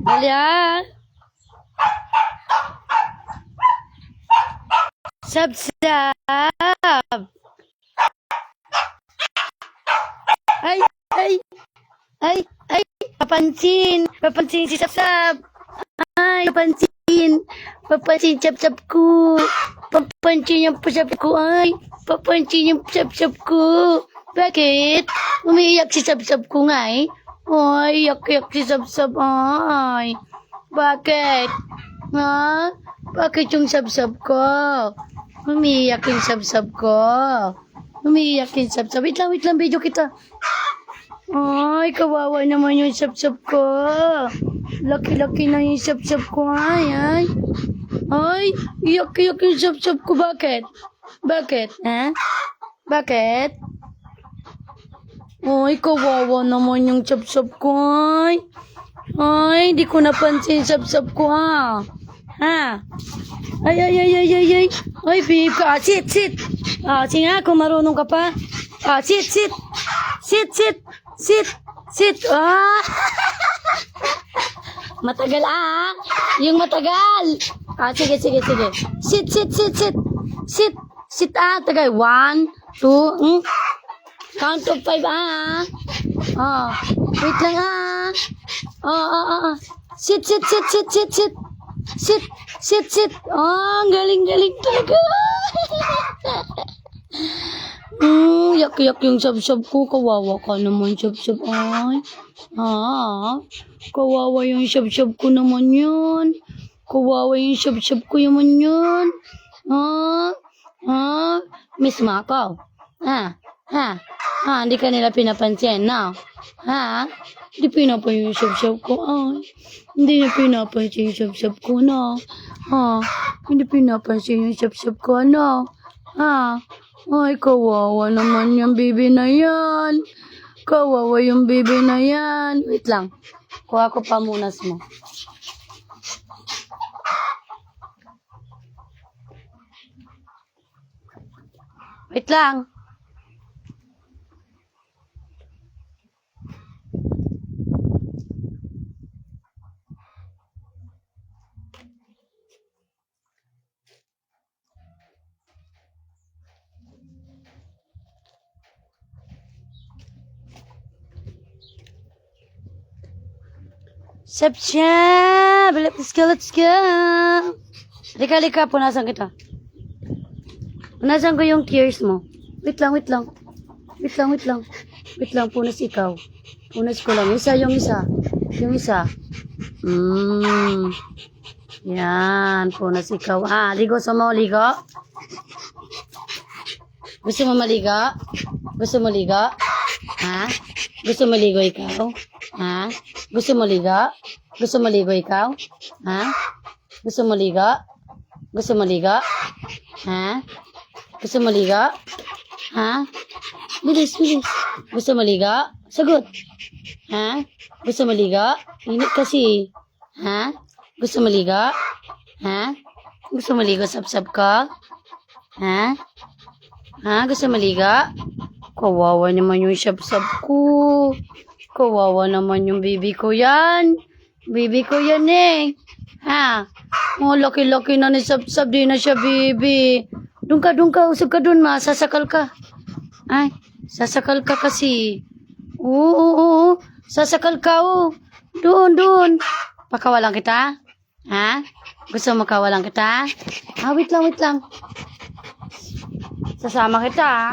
Dali ah. Sab-sab. Ay, ay, ay, ay. Papansin. Papansin si Sab-sab. Ay, papansin. Papansin Sab-sab ko. Papansin yung Sab-sab ko. Ay, papansin yung Sab-sab ko. Bakit? Umiiyak si Sab-sab ko nga eh. Ay, iyak-iyak si Sab-sab. Ay, bakit? Ha? Bakit yung Sab-sab ko? Umiiyak yung Sab-sab ko. Umiiyak yung Sab-sab. Wait lang, video kita. Ay, kawawa naman yung Sab-sab ko. Laki-laki na yung Sab-sab ko. Ay. Ay, iyak-iyak yung Sab-sab ko. Bakit? Bakit? Ha? Bakit? Ay, kawawa naman yung Sab-sab ko. Ay, di ko napansin Sab-sab ko ha. Ha? Ay. Ay, babe ka. Sit. Sige nga, kung marunong ka pa. Sit. Ah. Matagal ah. Yung matagal. Sige. Sit ah. Tagal. 1, 2, Count of 5 ah. Wait lang ah. Sit. Ang galing talaga. Yak-yak yung Sab-sab ko. Kawawa ka naman, Sab-sab. Ay. Kawawa yung Sab-sab ko naman yun. Kawawa yung Sab-sab ko naman yun. Miss mo ako. Hindi ka nila pinapansin, no? Hindi pinapansin yung Sab-sab ko. Hindi na pinapansin yung Sab-sab ko, no? Hindi pinapansin yung Sab-sab ko, no? Ay, kawawa naman yung baby na yan. Kawawa yung baby na yan. Wait lang. Kuha ko pamunas mo. Wait lang. Sab-sab! Let's go! Lika, punasan kita. Punasan ko yung tears mo. Wait lang. Wait lang, punas ikaw. Punas ko lang. Yung isa. Yan, punas ikaw. Ligo sa mo, ligo. Gusto mo maligo? Gusto mo ligo? Gusto mo ligo ikaw? Gusto mo ligo? Gusto mo ligo ikaw? Gusto mo ligo? Gusto mo ligo? Gusto mo ligo? Bilis. Gusto mo ligo? Sagot. Gusto mo ligo? Init kasi. Gusto mo ligo? Gusto mo ligo Sab-sab ka? Gusto mo ligo? Kawawa naman yung Sab-sab ko. Kawawa naman yung baby ko yan. Baby ko yan eh. Laki-laki na ni Sab-sab. Di na siya baby. Doon ka. Usap ka doon ma. Sasakal ka. Ay, sasakal ka kasi. Oo. Sasakal ka Doon. Pakawalan kita? Gusto mo kawalan kita? Wait lang. Sasama kita